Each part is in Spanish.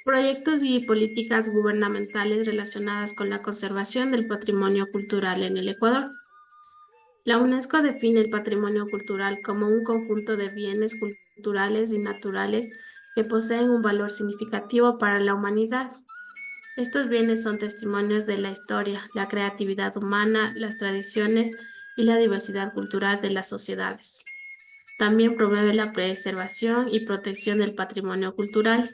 Proyectos y políticas gubernamentales relacionadas con la conservación del patrimonio cultural en el Ecuador. La UNESCO define el patrimonio cultural como un conjunto de bienes culturales y naturales que poseen un valor significativo para la humanidad. Estos bienes son testimonios de la historia, la creatividad humana, las tradiciones y la diversidad cultural de las sociedades. También promueve la preservación y protección del patrimonio cultural,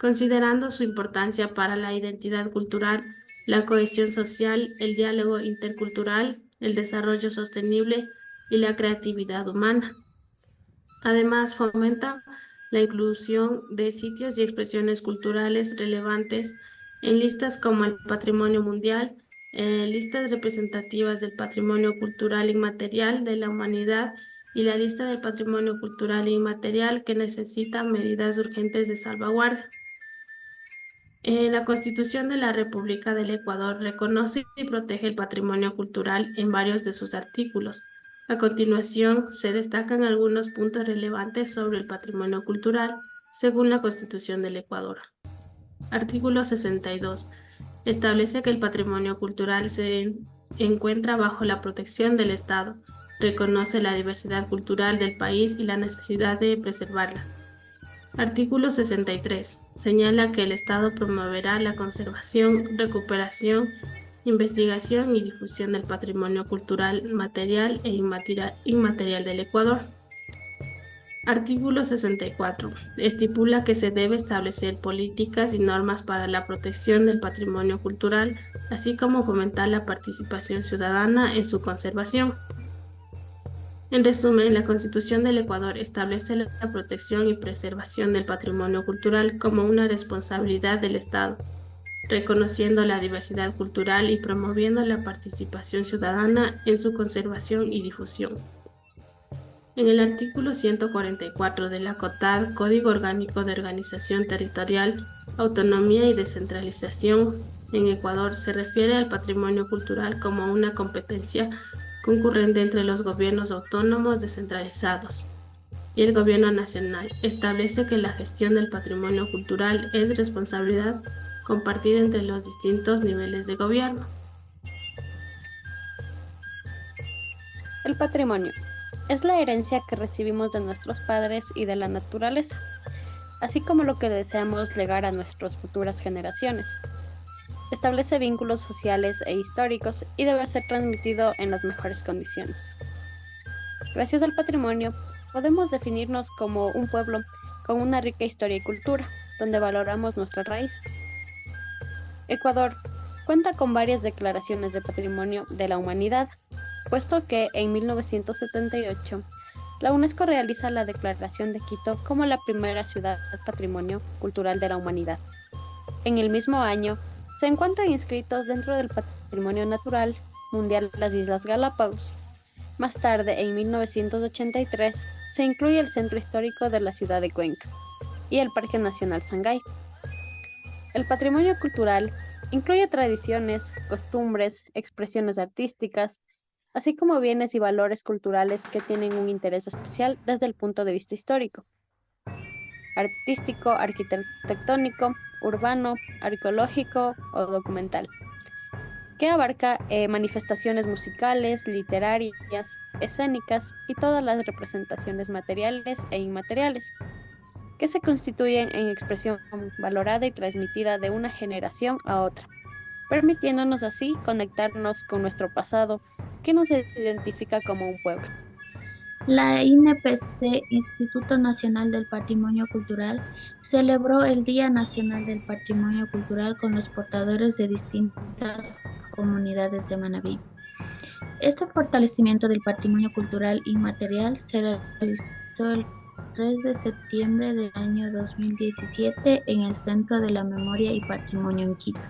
considerando su importancia para la identidad cultural, la cohesión social, el diálogo intercultural, el desarrollo sostenible y la creatividad humana. Además, fomenta la inclusión de sitios y expresiones culturales relevantes en listas como el Patrimonio Mundial, listas representativas del patrimonio cultural inmaterial de la humanidad y la lista del patrimonio cultural inmaterial que necesita medidas urgentes de salvaguarda. La Constitución de la República del Ecuador reconoce y protege el patrimonio cultural en varios de sus artículos. A continuación, se destacan algunos puntos relevantes sobre el patrimonio cultural, según la Constitución del Ecuador. Artículo 62. Establece que el patrimonio cultural se encuentra bajo la protección del Estado. Reconoce la diversidad cultural del país y la necesidad de preservarla. Artículo 63. Señala que el Estado promoverá la conservación, recuperación, investigación y difusión del patrimonio cultural material e inmaterial del Ecuador. Artículo 64. Estipula que se debe establecer políticas y normas para la protección del patrimonio cultural, así como fomentar la participación ciudadana en su conservación. En resumen, la Constitución del Ecuador establece la protección y preservación del patrimonio cultural como una responsabilidad del Estado, reconociendo la diversidad cultural y promoviendo la participación ciudadana en su conservación y difusión. En el artículo 144 de la COTAD, Código Orgánico de Organización Territorial, Autonomía y Descentralización, en Ecuador se refiere al patrimonio cultural como una competencia concurrente entre los gobiernos autónomos descentralizados y el gobierno nacional. Establece que la gestión del patrimonio cultural es responsabilidad compartida entre los distintos niveles de gobierno. El patrimonio es la herencia que recibimos de nuestros padres y de la naturaleza, así como lo que deseamos legar a nuestras futuras generaciones. Establece vínculos sociales e históricos y debe ser transmitido en las mejores condiciones. Gracias al patrimonio, podemos definirnos como un pueblo con una rica historia y cultura, donde valoramos nuestras raíces. Ecuador cuenta con varias declaraciones de patrimonio de la humanidad, puesto que en 1978 la UNESCO realiza la Declaración de Quito como la primera ciudad patrimonio cultural de la humanidad. En el mismo año, se encuentran inscritos dentro del Patrimonio Natural Mundial las Islas Galápagos. Más tarde, en 1983, se incluye el Centro Histórico de la ciudad de Cuenca y el Parque Nacional Sangay. El patrimonio cultural incluye tradiciones, costumbres, expresiones artísticas, así como bienes y valores culturales que tienen un interés especial desde el punto de vista histórico, artístico, arquitectónico, urbano, arqueológico o documental, que abarca manifestaciones musicales, literarias, escénicas y todas las representaciones materiales e inmateriales, que se constituyen en expresión valorada y transmitida de una generación a otra, permitiéndonos así conectarnos con nuestro pasado, que nos identifica como un pueblo. La INPC, Instituto Nacional del Patrimonio Cultural, celebró el Día Nacional del Patrimonio Cultural con los portadores de distintas comunidades de Manabí. Este fortalecimiento del patrimonio cultural inmaterial se realizó el 3 de septiembre del año 2017 en el Centro de la Memoria y Patrimonio en Quito.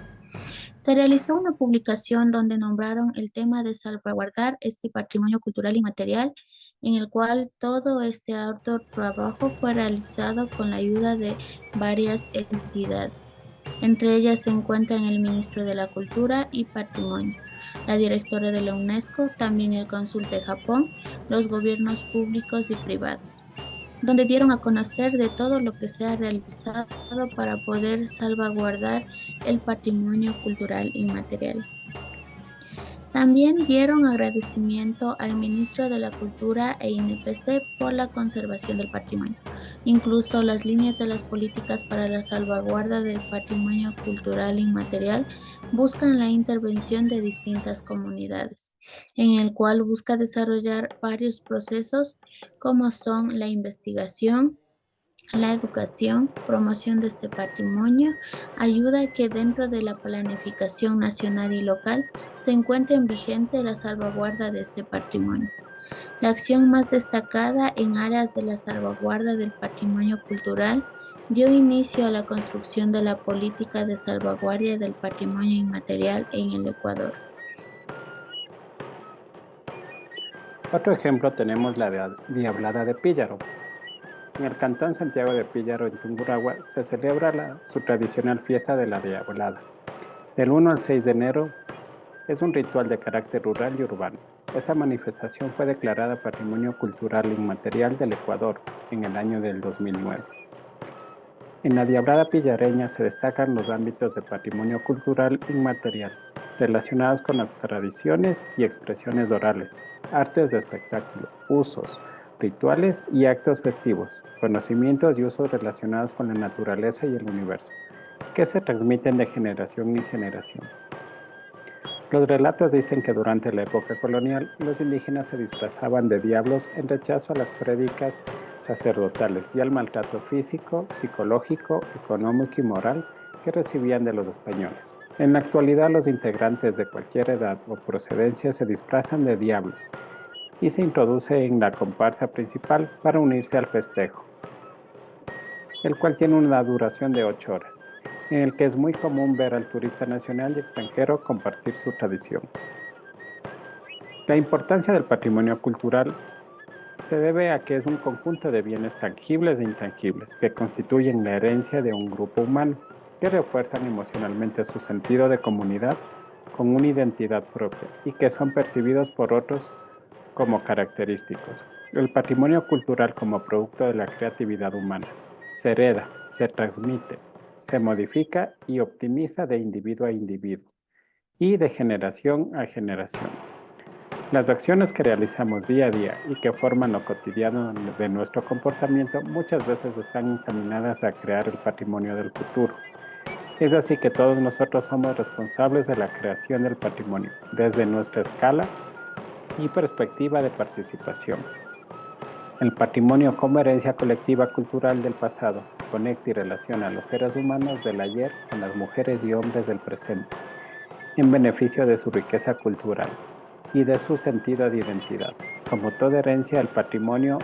Se realizó una publicación donde nombraron el tema de salvaguardar este patrimonio cultural inmaterial, en el cual todo este arduo trabajo fue realizado con la ayuda de varias entidades. Entre ellas se encuentran el Ministro de la Cultura y Patrimonio, la directora de la UNESCO, también el cónsul de Japón, los gobiernos públicos y privados. donde dieron a conocer de todo lo que se ha realizado para poder salvaguardar el patrimonio cultural inmaterial. También dieron agradecimiento al ministro de la Cultura e INPC por la conservación del patrimonio. Incluso las líneas de las políticas para la salvaguarda del patrimonio cultural inmaterial buscan la intervención de distintas comunidades, en el cual busca desarrollar varios procesos como son la investigación, la educación, promoción de este patrimonio, ayuda a que dentro de la planificación nacional y local se encuentre vigente la salvaguarda de este patrimonio. La acción más destacada en áreas de la salvaguarda del patrimonio cultural dio inicio a la construcción de la política de salvaguardia del patrimonio inmaterial en el Ecuador. Otro ejemplo tenemos la Diablada de Píllaro. En el cantón Santiago de Píllaro, en Tungurahua, se celebra su tradicional fiesta de la Diablada. Del 1 al 6 de enero es un ritual de carácter rural y urbano. Esta manifestación fue declarada Patrimonio Cultural Inmaterial del Ecuador en el año del 2009. En la Diablada pillareña se destacan los ámbitos de patrimonio cultural inmaterial, relacionados con las tradiciones y expresiones orales, artes de espectáculo, usos, rituales y actos festivos, conocimientos y usos relacionados con la naturaleza y el universo, que se transmiten de generación en generación. Los relatos dicen que durante la época colonial, los indígenas se disfrazaban de diablos en rechazo a las prédicas sacerdotales y al maltrato físico, psicológico, económico y moral que recibían de los españoles. En la actualidad, los integrantes de cualquier edad o procedencia se disfrazan de diablos y se introduce en la comparsa principal para unirse al festejo, el cual tiene una duración de 8 horas, en el que es muy común ver al turista nacional y extranjero compartir su tradición. La importancia del patrimonio cultural se debe a que es un conjunto de bienes tangibles e intangibles que constituyen la herencia de un grupo humano, que refuerzan emocionalmente su sentido de comunidad con una identidad propia y que son percibidos por otros como característicos. El patrimonio cultural como producto de la creatividad humana se hereda, se transmite, se modifica y optimiza de individuo a individuo y de generación a generación. Las acciones que realizamos día a día y que forman lo cotidiano de nuestro comportamiento muchas veces están encaminadas a crear el patrimonio del futuro. Es así que todos nosotros somos responsables de la creación del patrimonio, desde nuestra escala y perspectiva de participación. El patrimonio como herencia colectiva cultural del pasado conecta y relaciona a los seres humanos del ayer con las mujeres y hombres del presente, en beneficio de su riqueza cultural y de su sentido de identidad. Como toda herencia, el patrimonio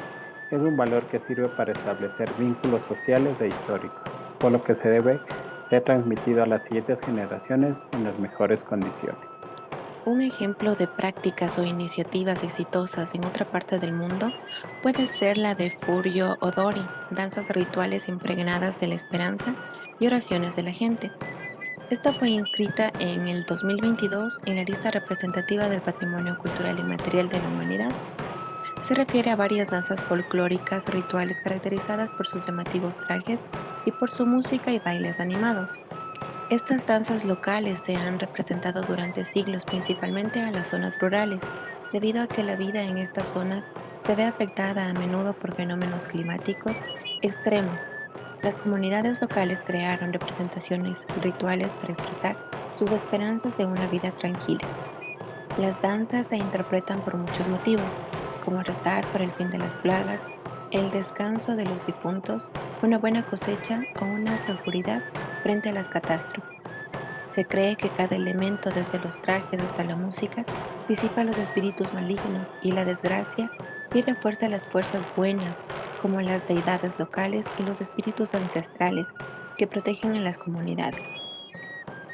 es un valor que sirve para establecer vínculos sociales e históricos, por lo que se debe ser transmitido a las siguientes generaciones en las mejores condiciones. Un ejemplo de prácticas o iniciativas exitosas en otra parte del mundo puede ser la de Furio Odori, danzas rituales impregnadas de la esperanza y oraciones de la gente. Esta fue inscrita en el 2022 en la lista representativa del Patrimonio Cultural Inmaterial de la Humanidad. Se refiere a varias danzas folclóricas rituales caracterizadas por sus llamativos trajes y por su música y bailes animados. Estas danzas locales se han representado durante siglos principalmente a las zonas rurales, debido a que la vida en estas zonas se ve afectada a menudo por fenómenos climáticos extremos. Las comunidades locales crearon representaciones rituales para expresar sus esperanzas de una vida tranquila. Las danzas se interpretan por muchos motivos, como rezar por el fin de las plagas, el descanso de los difuntos, una buena cosecha o una seguridad frente a las catástrofes. Se cree que cada elemento, desde los trajes hasta la música, disipa los espíritus malignos y la desgracia y refuerza las fuerzas buenas, como las deidades locales y los espíritus ancestrales que protegen a las comunidades.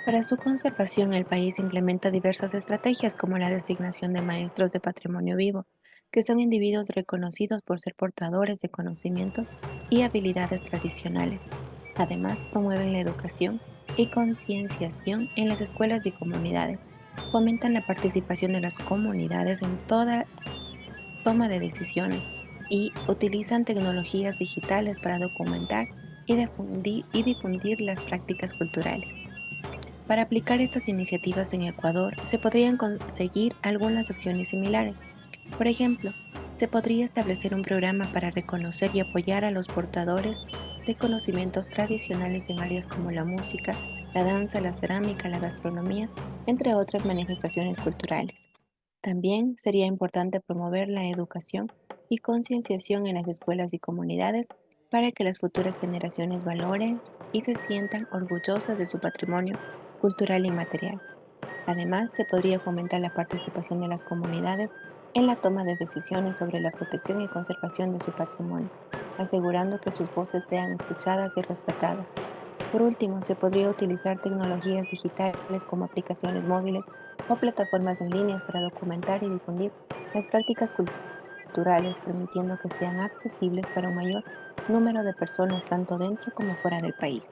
Para su conservación, el país implementa diversas estrategias como la designación de maestros de patrimonio vivo, que son individuos reconocidos por ser portadores de conocimientos y habilidades tradicionales. Además, promueven la educación y concienciación en las escuelas y comunidades. Fomentan la participación de las comunidades en toda toma de decisiones y utilizan tecnologías digitales para documentar y difundir las prácticas culturales. Para aplicar estas iniciativas en Ecuador, se podrían conseguir algunas acciones similares. Por ejemplo, se podría establecer un programa para reconocer y apoyar a los portadores de conocimientos tradicionales en áreas como la música, la danza, la cerámica, la gastronomía, entre otras manifestaciones culturales. También sería importante promover la educación y concienciación en las escuelas y comunidades para que las futuras generaciones valoren y se sientan orgullosas de su patrimonio cultural y material. Además, se podría fomentar la participación de las comunidades en la toma de decisiones sobre la protección y conservación de su patrimonio, asegurando que sus voces sean escuchadas y respetadas. Por último, se podría utilizar tecnologías digitales como aplicaciones móviles o plataformas en línea para documentar y difundir las prácticas culturales, permitiendo que sean accesibles para un mayor número de personas tanto dentro como fuera del país.